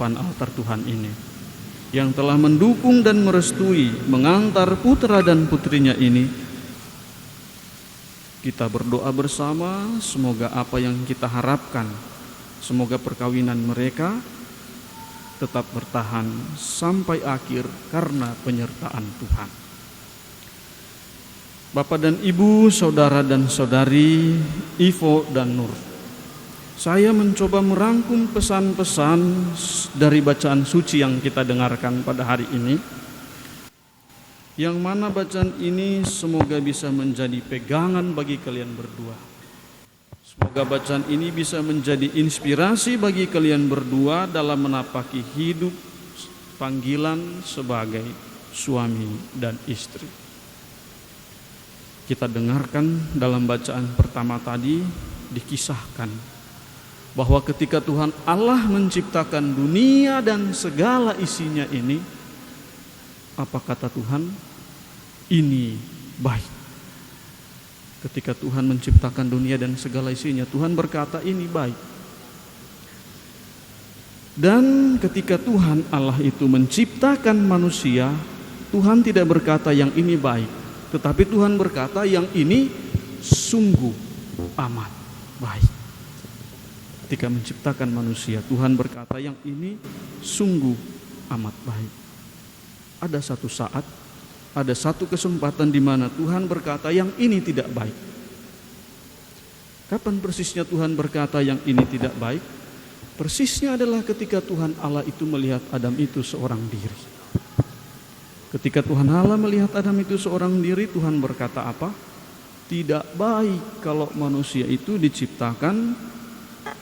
depan altar Tuhan ini, yang telah mendukung dan merestui mengantar putra dan putrinya ini. Kita berdoa bersama, semoga apa yang kita harapkan, semoga perkawinan mereka tetap bertahan sampai akhir karena penyertaan Tuhan. Bapak dan Ibu, saudara dan saudari, Ivo dan Nur, saya mencoba merangkum pesan-pesan dari bacaan suci yang kita dengarkan pada hari ini, yang mana bacaan ini semoga bisa menjadi pegangan bagi kalian berdua. Semoga bacaan ini bisa menjadi inspirasi bagi kalian berdua dalam menapaki hidup panggilan sebagai suami dan istri. Kita dengarkan dalam bacaan pertama tadi, dikisahkan bahwa ketika Tuhan Allah menciptakan dunia dan segala isinya ini, apa kata Tuhan? Ini baik. Ketika Tuhan menciptakan dunia dan segala isinya, Tuhan berkata ini baik. Dan ketika Tuhan Allah itu menciptakan manusia, Tuhan tidak berkata yang ini baik, tetapi Tuhan berkata yang ini sungguh amat baik. Ketika menciptakan manusia, Tuhan berkata yang ini sungguh amat baik. Ada satu saat, ada satu kesempatan di mana Tuhan berkata yang ini tidak baik. Kapan persisnya Tuhan berkata yang ini tidak baik? Persisnya adalah ketika Tuhan Allah itu melihat Adam itu seorang diri. Ketika Tuhan Allah melihat Adam itu seorang diri, Tuhan berkata apa? Tidak baik kalau manusia itu diciptakan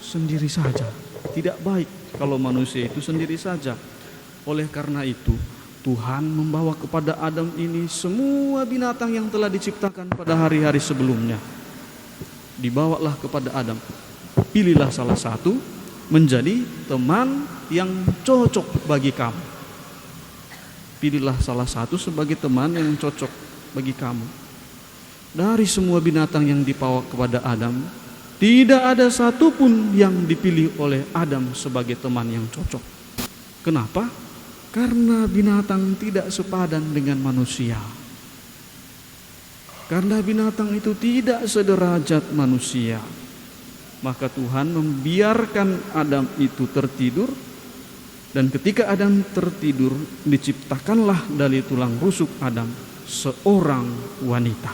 sendiri saja. Tidak baik kalau manusia itu sendiri saja. Oleh karena itu, Tuhan membawa kepada Adam ini semua binatang yang telah diciptakan pada hari-hari sebelumnya. Dibawalah kepada Adam. Pilihlah salah satu menjadi teman yang cocok bagi kamu. Pilihlah salah satu sebagai teman yang cocok bagi kamu. Dari semua binatang yang dibawa kepada Adam, tidak ada satupun yang dipilih oleh Adam sebagai teman yang cocok. Kenapa? Karena binatang tidak sepadan dengan manusia. Karena binatang itu tidak sederajat manusia. Maka Tuhan membiarkan Adam itu tertidur. Dan ketika Adam tertidur, diciptakanlah dari tulang rusuk Adam seorang wanita.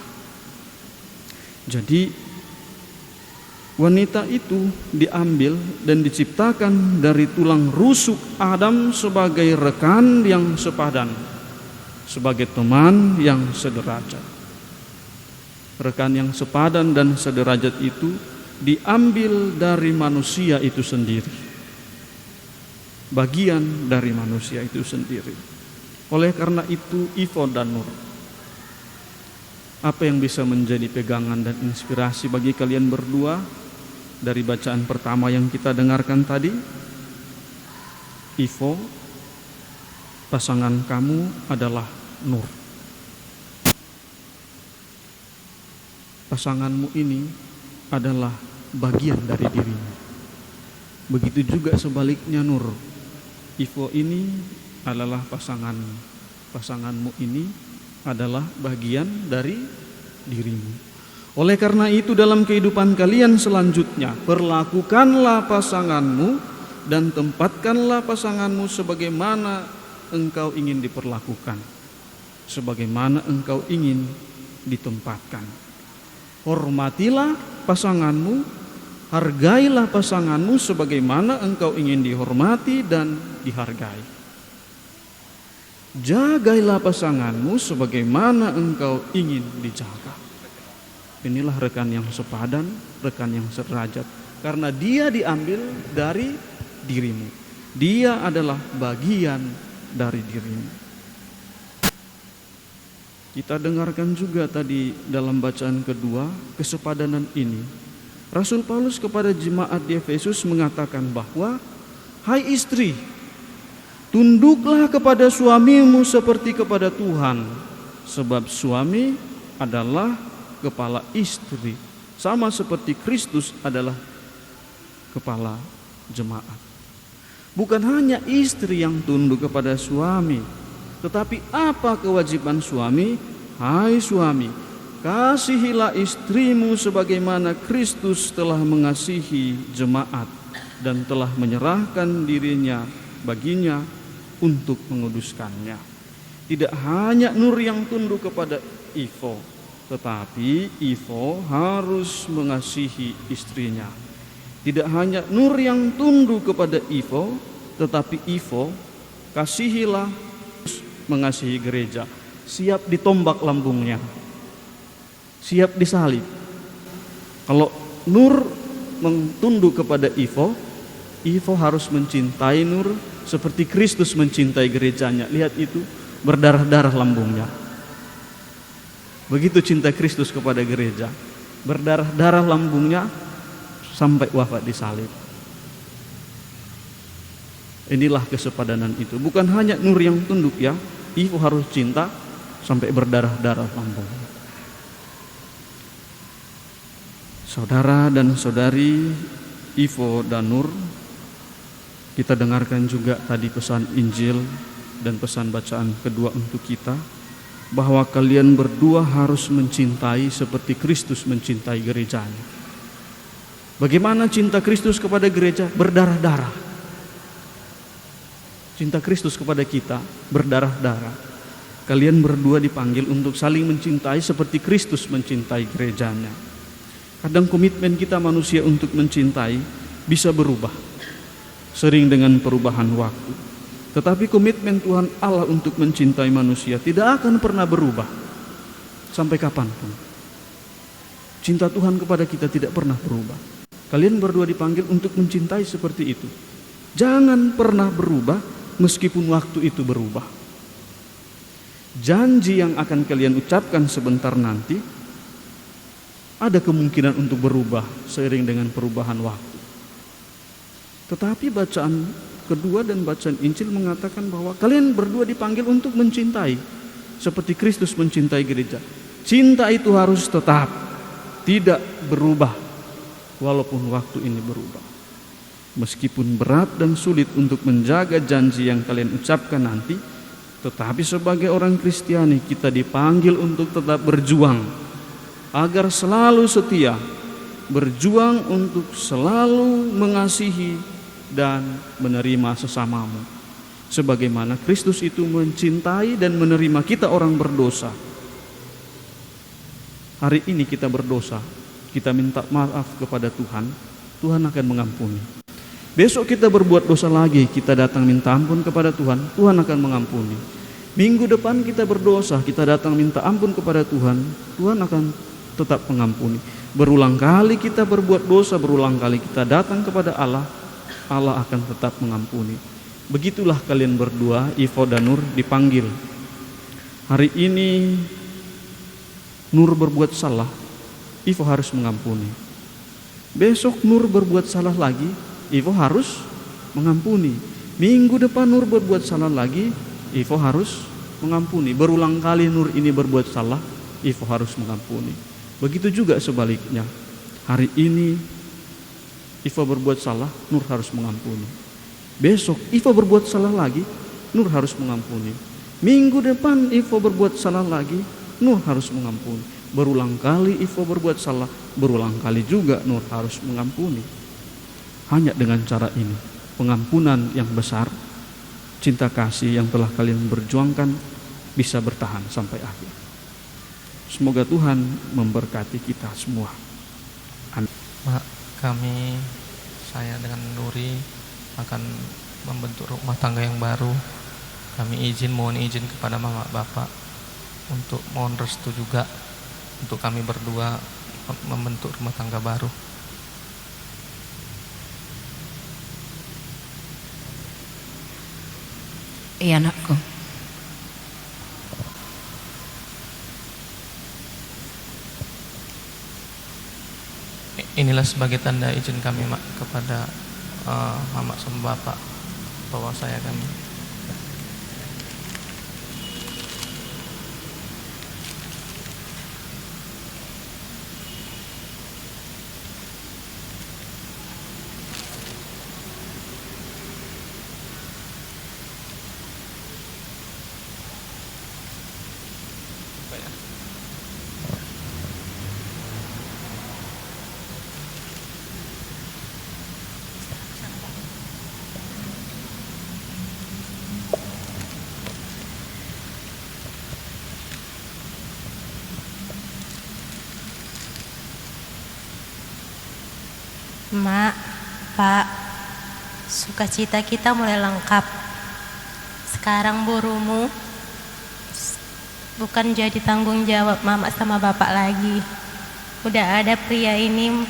Jadi wanita itu diambil dan diciptakan dari tulang rusuk Adam sebagai rekan yang sepadan, sebagai teman yang sederajat. Rekan yang sepadan dan sederajat itu diambil dari manusia itu sendiri. Bagian dari manusia itu sendiri. Oleh karena itu, Ivo dan Nur, apa yang bisa menjadi pegangan dan inspirasi bagi kalian berdua dari bacaan pertama yang kita dengarkan tadi? Ivo, pasangan kamu adalah Nur. Pasanganmu ini adalah bagian dari dirimu. Begitu juga sebaliknya Nur. Ivo ini adalah pasanganmu ini adalah bagian dari dirimu. Oleh karena itu dalam kehidupan kalian selanjutnya, perlakukanlah pasanganmu dan tempatkanlah pasanganmu sebagaimana engkau ingin diperlakukan, sebagaimana engkau ingin ditempatkan. Hormatilah pasanganmu, hargailah pasanganmu sebagaimana engkau ingin dihormati dan dihargai. Jagailah pasanganmu sebagaimana engkau ingin dijaga. Inilah rekan yang sepadan, rekan yang sederajat. Karena dia diambil dari dirimu. Dia adalah bagian dari dirimu. Kita dengarkan juga tadi dalam bacaan kedua, kesepadanan ini. Rasul Paulus kepada jemaat di Efesus mengatakan bahwa, hai istri, tunduklah kepada suamimu seperti kepada Tuhan, sebab suami adalah kepala istri, sama seperti Kristus adalah kepala jemaat. Bukan hanya istri yang tunduk kepada suami, tetapi apa kewajiban suami? Hai suami, kasihilah istrimu sebagaimana Kristus telah mengasihi jemaat dan telah menyerahkan dirinya baginya untuk menguduskannya. Tidak hanya Nur yang tunduk kepada Ivo, tetapi Ivo harus mengasihi istrinya. Tidak hanya Nur yang tunduk kepada Ivo, tetapi Ivo kasihilah mengasihi gereja. Siap ditombak lambungnya, siap disalib. Kalau Nur tunduk kepada Ivo, Ivo harus mencintai Nur seperti Kristus mencintai gerejanya. Lihat itu, berdarah-darah lambungnya. Begitu cinta Kristus kepada gereja, berdarah-darah lambungnya sampai wafat disalib. Inilah kesepadanan itu. Bukan hanya Nur yang tunduk ya, Ivo harus cinta sampai berdarah-darah lambungnya. Saudara dan saudari Ivo dan Nur, kita dengarkan juga tadi pesan Injil dan pesan bacaan kedua untuk kita, bahwa kalian berdua harus mencintai seperti Kristus mencintai gerejanya. Bagaimana cinta Kristus kepada gereja? Berdarah-darah. Cinta Kristus kepada kita berdarah-darah. Kalian berdua dipanggil untuk saling mencintai seperti Kristus mencintai gerejanya. Kadang komitmen kita manusia untuk mencintai bisa berubah, sering dengan perubahan waktu. Tetapi komitmen Tuhan Allah untuk mencintai manusia tidak akan pernah berubah sampai kapanpun. Cinta Tuhan kepada kita tidak pernah berubah. Kalian berdua dipanggil untuk mencintai seperti itu. Jangan pernah berubah meskipun waktu itu berubah. Janji yang akan kalian ucapkan sebentar nanti ada kemungkinan untuk berubah seiring dengan perubahan waktu. Tetapi bacaan kedua dan bacaan Injil mengatakan bahwa kalian berdua dipanggil untuk mencintai seperti Kristus mencintai gereja. Cinta itu harus tetap, tidak berubah walaupun waktu ini berubah. Meskipun berat dan sulit untuk menjaga janji yang kalian ucapkan nanti, tetapi sebagai orang Kristiani kita dipanggil untuk tetap berjuang agar selalu setia, berjuang untuk selalu mengasihi dan menerima sesamamu sebagaimana Kristus itu mencintai dan menerima kita orang berdosa. Hari ini kita berdosa, kita minta maaf kepada Tuhan, Tuhan akan mengampuni. Besok kita berbuat dosa lagi, kita datang minta ampun kepada Tuhan, Tuhan akan mengampuni. Minggu depan kita berdosa, kita datang minta ampun kepada Tuhan, Tuhan akan tetap mengampuni. Berulang kali kita berbuat dosa, berulang kali kita datang kepada Allah, Allah akan tetap mengampuni. Begitulah kalian berdua, Ivo dan Nur, dipanggil. Hari ini Nur berbuat salah, Ivo harus mengampuni. Besok Nur berbuat salah lagi, Ivo harus mengampuni. Minggu depan Nur berbuat salah lagi, Ivo harus mengampuni. Berulang kali Nur ini berbuat salah, Ivo harus mengampuni. Begitu juga sebaliknya. Hari ini Ivo berbuat salah, Nur harus mengampuni. Besok Ivo berbuat salah lagi, Nur harus mengampuni. Minggu depan Ivo berbuat salah lagi, Nur harus mengampuni. Berulang kali Ivo berbuat salah, berulang kali juga Nur harus mengampuni. Hanya dengan cara ini, pengampunan yang besar, cinta kasih yang telah kalian berjuangkan bisa bertahan sampai akhir. Semoga Tuhan memberkati kita semua. Amin. Pak, saya dengan Nuri akan membentuk rumah tangga yang baru. Kami mohon izin kepada Mama Bapak untuk mohon restu juga untuk kami berdua membentuk rumah tangga baru. Iya anakku. Inilah sebagai tanda izin kami kepada Mama sama Bapak bahwa saya kami Mak, Pak, sukacita kita mulai lengkap. Sekarang burumu bukan jadi tanggung jawab Mama sama Bapak lagi. Udah ada pria ini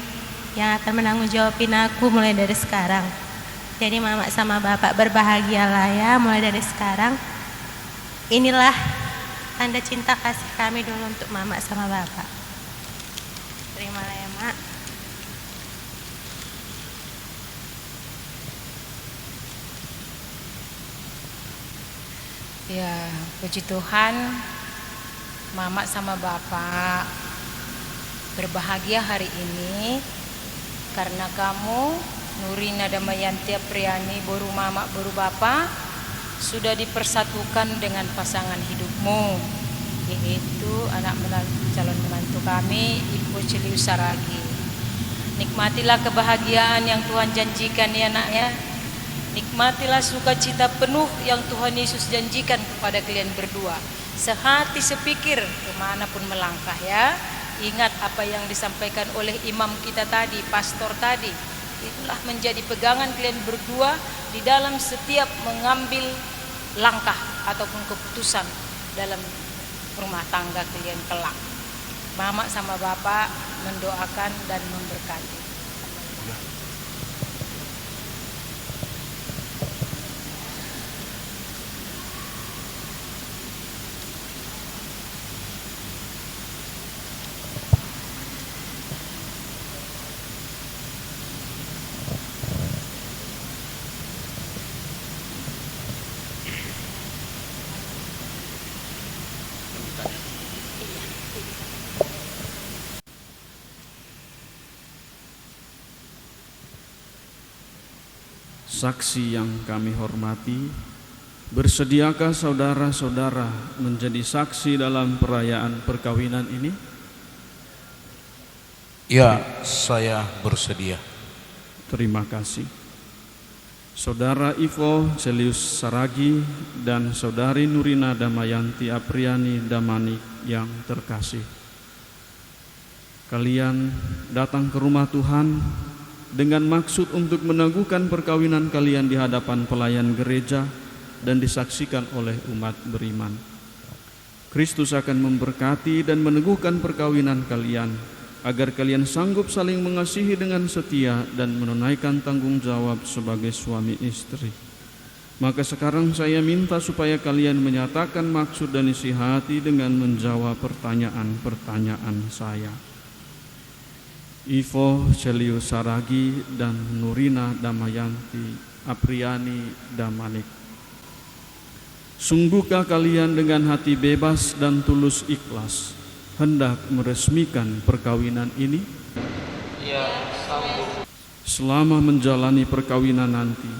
yang akan menanggung jawabin aku mulai dari sekarang. Jadi Mama sama Bapak berbahagialah ya mulai dari sekarang. Inilah tanda cinta kasih kami dulu untuk Mama sama Bapak. Terimalah ya Mak. Ya, puji Tuhan, Mama sama Bapak berbahagia hari ini karena kamu, Nurina Damayanti Apriani, boru Mama, boru Bapak, sudah dipersatukan dengan pasangan hidupmu, yaitu anak calon menantu kami, Ibu Celius Saragi. Nikmatilah kebahagiaan yang Tuhan janjikan ya nak ya. Nikmatilah sukacita penuh yang Tuhan Yesus janjikan kepada kalian berdua. Sehati sepikir kemanapun melangkah ya. Ingat apa yang disampaikan oleh imam kita tadi, pastor tadi. Itulah menjadi pegangan kalian berdua di dalam setiap mengambil langkah ataupun keputusan dalam rumah tangga kalian kelak. Mama sama Bapak mendoakan dan memberkati. Saksi yang kami hormati, bersediakah saudara-saudara menjadi saksi dalam perayaan perkawinan ini? Ya, saya bersedia. Terima kasih. Saudara Ivo Celius Saragi dan Saudari Nurina Damayanti Apriani Damanik yang terkasih, kalian datang ke rumah Tuhan dengan maksud untuk meneguhkan perkawinan kalian di hadapan pelayan gereja dan disaksikan oleh umat beriman. Kristus akan memberkati dan meneguhkan perkawinan kalian agar kalian sanggup saling mengasihi dengan setia dan menunaikan tanggung jawab sebagai suami istri. Maka sekarang saya minta supaya kalian menyatakan maksud dan isi hati dengan menjawab pertanyaan-pertanyaan saya. Ivo Celius Saragi dan Nurina Damayanti Apriani Damanik, sungguhkah kalian dengan hati bebas dan tulus ikhlas hendak meresmikan perkawinan ini? Ya, sanggup. Selama menjalani perkawinan nanti,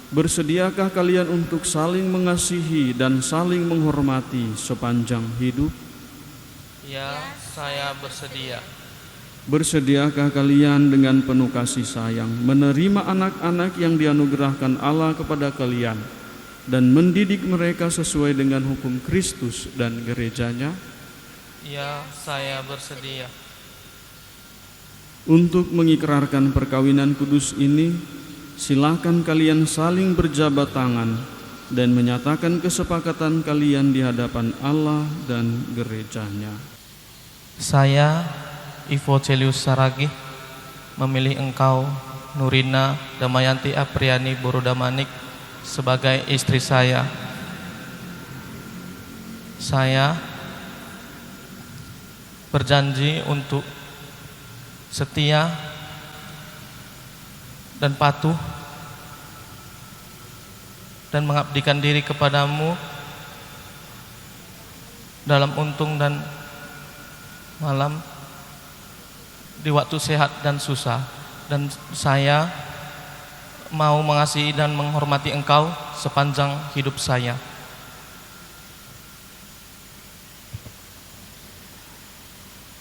bersediakah kalian untuk saling mengasihi dan saling menghormati sepanjang hidup? Ya, saya bersedia. Bersediakah kalian dengan penuh kasih sayang menerima anak-anak yang dianugerahkan Allah kepada kalian dan mendidik mereka sesuai dengan hukum Kristus dan gerejanya? Ya, saya bersedia. Untuk mengikrarkan perkawinan kudus ini, silakan kalian saling berjabat tangan dan menyatakan kesepakatan kalian di hadapan Allah dan gerejanya. Saya, Ivo Celius Saragi, memilih engkau, Nurina Damayanti Apriani Borodamanik, sebagai istri saya. Saya berjanji untuk setia dan patuh dan mengabdikan diri kepadamu dalam untung dan malam, di waktu sehat dan susah, dan saya mau mengasihi dan menghormati engkau sepanjang hidup saya.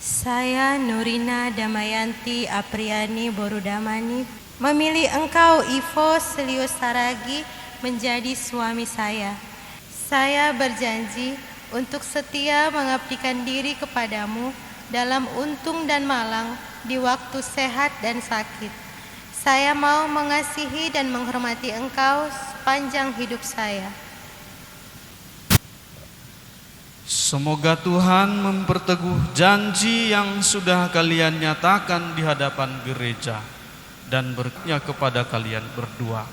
Saya Nurina Damayanti Apriani Borodamanik memilih engkau Ivo Celius Saragi menjadi suami saya. Saya berjanji untuk setia mengabdikan diri kepadamu dalam untung dan malang, di waktu sehat dan sakit. Saya mau mengasihi dan menghormati Engkau sepanjang hidup saya. Semoga Tuhan memperteguh janji yang sudah kalian nyatakan di hadapan gereja dan berkatnya kepada kalian berdua.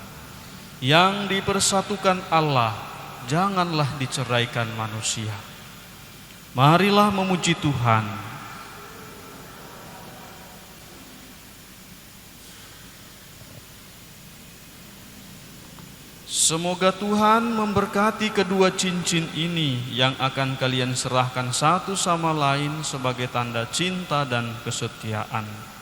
Yang dipersatukan Allah, janganlah diceraikan manusia. Marilah memuji Tuhan. Semoga Tuhan memberkati kedua cincin ini yang akan kalian serahkan satu sama lain sebagai tanda cinta dan kesetiaan.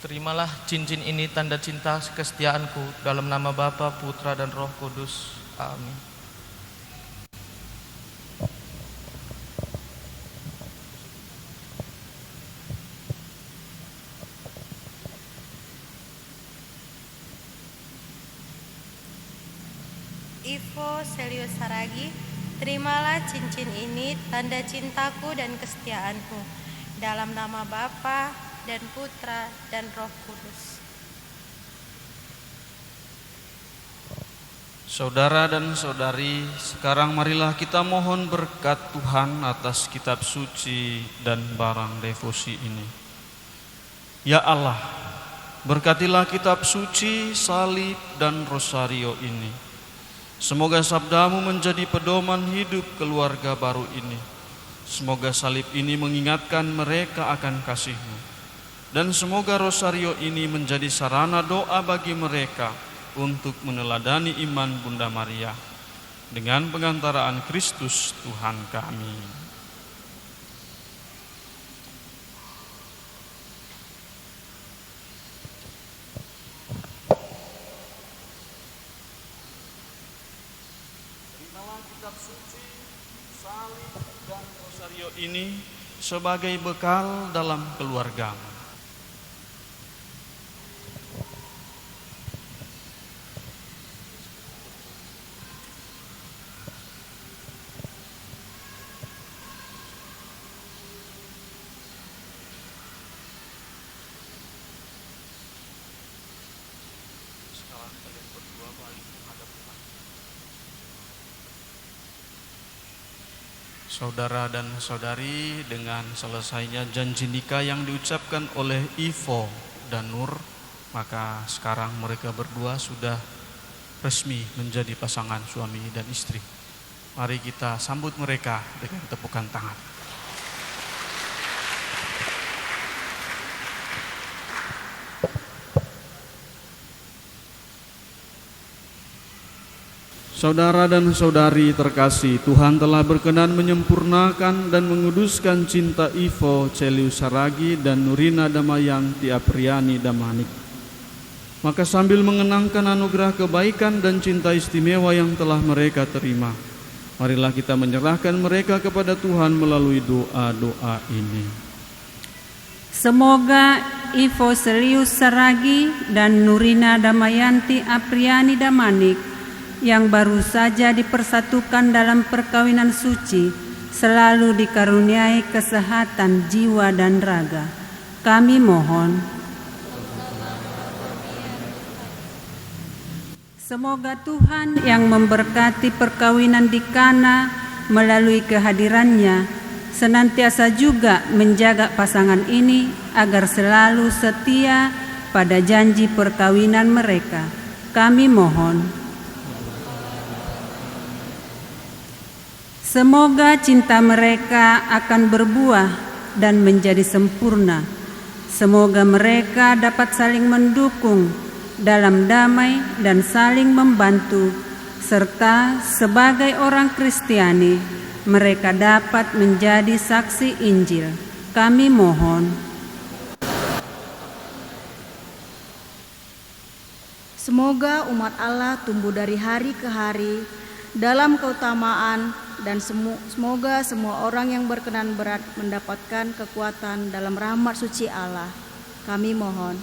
Terimalah cincin ini tanda cinta kesetiaanku dalam nama Bapa, Putra, dan Roh Kudus. Amin. Ivo Selius Saragi, terimalah cincin ini tanda cintaku dan kesetiaanku dalam nama Bapa dan Putra dan Roh Kudus. Saudara dan saudari, sekarang marilah kita mohon berkat Tuhan atas kitab suci dan barang devosi ini. Ya Allah, berkatilah kitab suci, salib, dan rosario ini. Semoga sabdamu menjadi pedoman hidup keluarga baru ini. Semoga salib ini mengingatkan mereka akan kasih-Mu. Dan semoga rosario ini menjadi sarana doa bagi mereka untuk meneladani iman Bunda Maria dengan pengantaraan Kristus Tuhan kami. Terimalah kitab suci, salib, dan rosario ini sebagai bekal dalam keluargamu. Saudara dan saudari, dengan selesainya janji nikah yang diucapkan oleh Ivo dan Nur, maka sekarang mereka berdua sudah resmi menjadi pasangan suami dan istri. Mari kita sambut mereka dengan tepukan tangan. Saudara dan saudari terkasih, Tuhan telah berkenan menyempurnakan dan menguduskan cinta Ivo Selius Saragi dan Nurina Damayanti Apriani Damanik. Maka sambil mengenangkan anugerah kebaikan dan cinta istimewa yang telah mereka terima, marilah kita menyerahkan mereka kepada Tuhan melalui doa-doa ini. Semoga Ivo Selius Saragi dan Nurina Damayanti Apriani Damanik yang baru saja dipersatukan dalam perkawinan suci selalu dikaruniai kesehatan jiwa dan raga. Kami mohon. Semoga Tuhan yang memberkati perkawinan di Kana melalui kehadirannya senantiasa juga menjaga pasangan ini agar selalu setia pada janji perkawinan mereka. Kami mohon. Semoga cinta mereka akan berbuah dan menjadi sempurna. Semoga mereka dapat saling mendukung dalam damai dan saling membantu, serta sebagai orang Kristiani, mereka dapat menjadi saksi Injil. Kami mohon. Semoga umat Allah tumbuh dari hari ke hari dalam keutamaan dan semoga semua orang yang berkenan berat mendapatkan kekuatan dalam rahmat suci Allah. Kami mohon.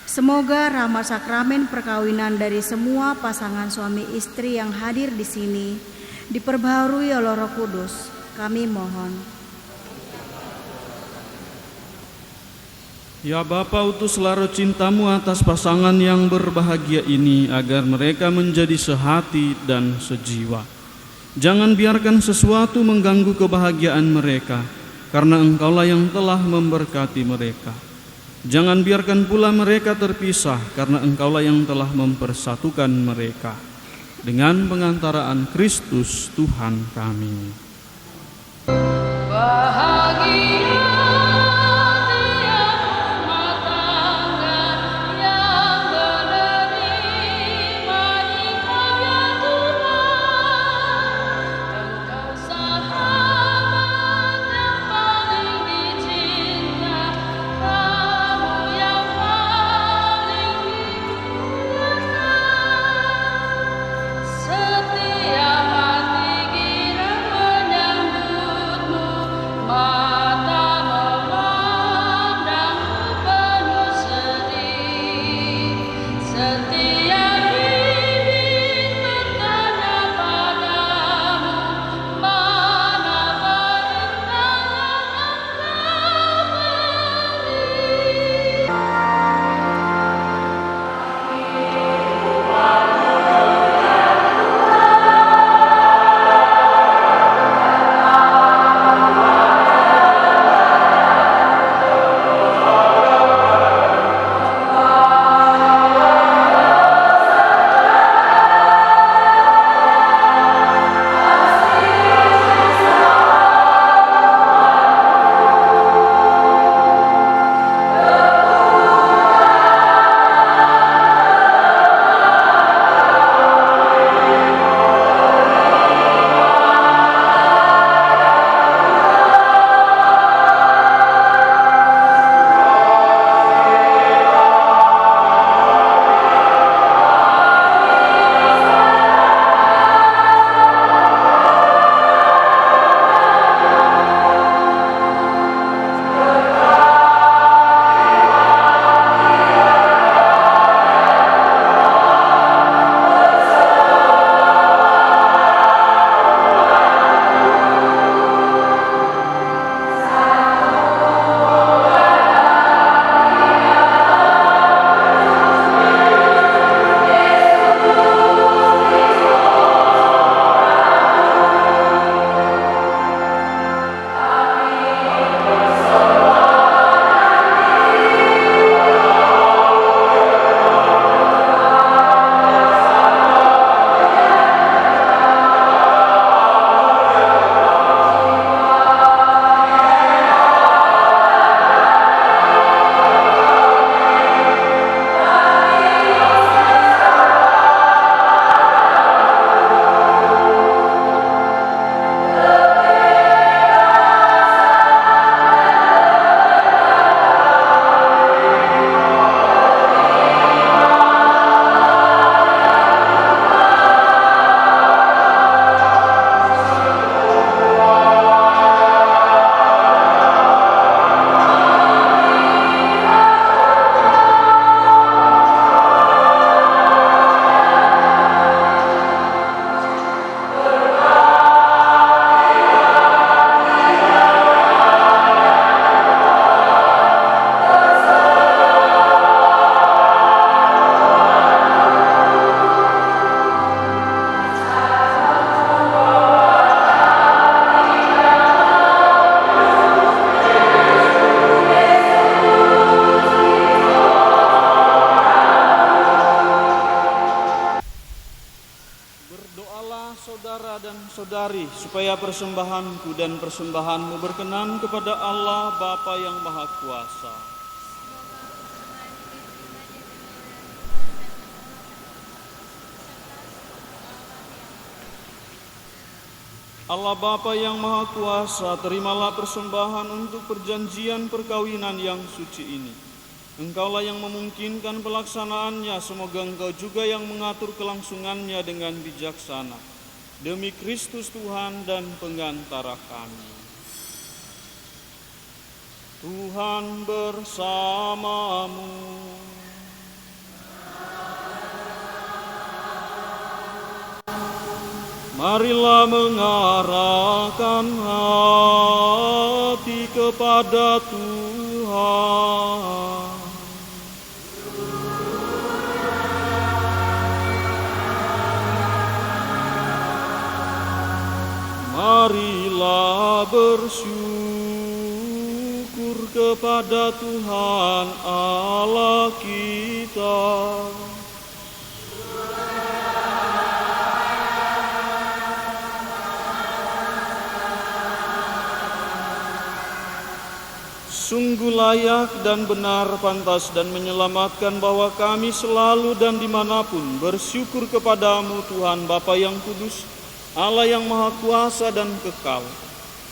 Semoga rahmat sakramen perkawinan dari semua pasangan suami istri yang hadir di sini diperbaharui oleh Roh Kudus. Kami mohon. Ya Bapa, utuslah roh cinta-Mu atas pasangan yang berbahagia ini agar mereka menjadi sehati dan sejiwa. Jangan biarkan sesuatu mengganggu kebahagiaan mereka, karena Engkaulah yang telah memberkati mereka. Jangan biarkan pula mereka terpisah, karena Engkaulah yang telah mempersatukan mereka. Dengan pengantaraan Kristus Tuhan kami. Bahagia saudari, supaya persembahanku dan persembahanmu berkenan kepada Allah Bapa yang Maha Kuasa. Allah Bapa yang Maha Kuasa, terimalah persembahan untuk perjanjian perkawinan yang suci ini. Engkaulah yang memungkinkan pelaksanaannya, semoga Engkau juga yang mengatur kelangsungannya dengan bijaksana. Demi Kristus Tuhan dan Pengantara kami. Tuhan bersamamu. Marilah mengarahkan hati kepada Tuhan. Marilah bersyukur kepada Tuhan Allah kita. Sungguh layak dan benar, pantas dan menyelamatkan bahwa kami selalu dan dimanapun bersyukur kepadamu Tuhan Bapa yang kudus, Allah yang maha kuasa dan kekal.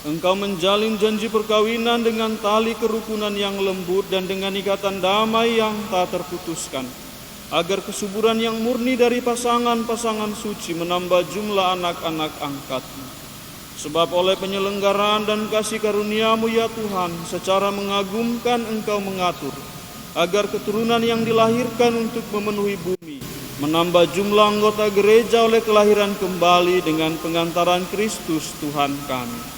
Engkau menjalin janji perkawinan dengan tali kerukunan yang lembut dan dengan ikatan damai yang tak terputuskan, agar kesuburan yang murni dari pasangan-pasangan suci menambah jumlah anak-anak angkat-Mu. Sebab oleh penyelenggaraan dan kasih karunia-Mu ya Tuhan, secara mengagumkan Engkau mengatur, agar keturunan yang dilahirkan untuk memenuhi bumi, menambah jumlah anggota gereja oleh kelahiran kembali dengan pengantaran Kristus Tuhan kami.